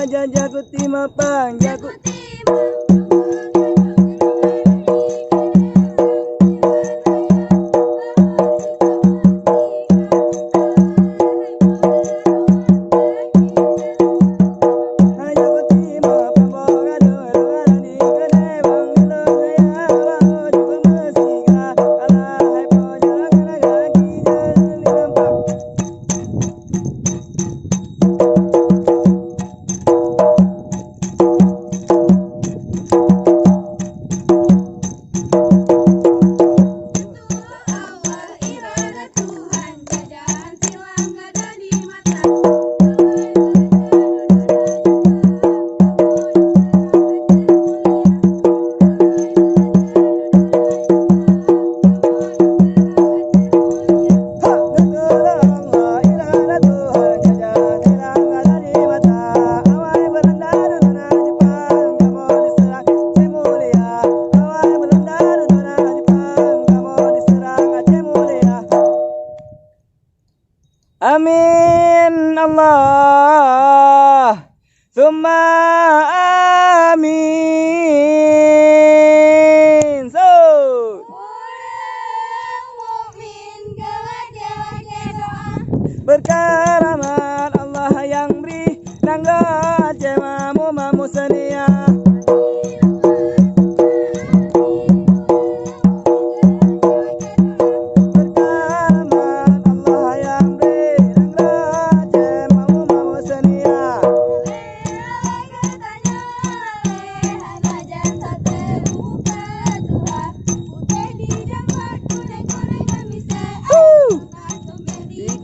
jago timapang jago. Amin Allah Summa amin. So berkaramat Allah yang beri nangga jemamu mamu senia.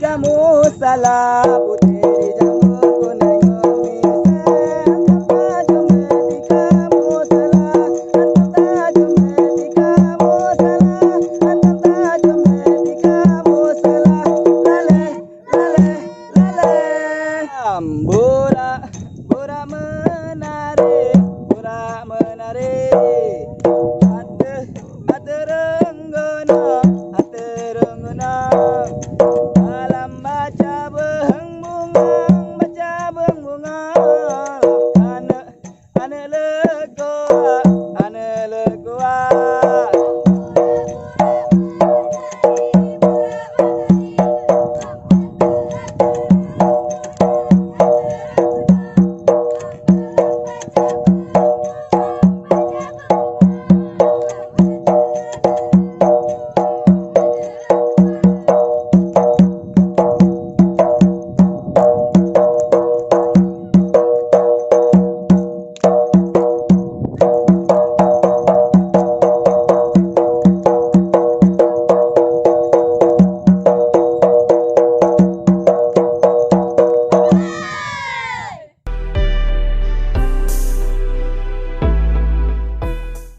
Kamu salah putih di jambu kuning ngemis. Antara jumeti kamu salah, antara jumeti kamu salah, antara jumeti kamu salah. Lale, lale, lale. Bura, bura menari, bura menari. Ate renggona, ate renggona. Baca beheng bunga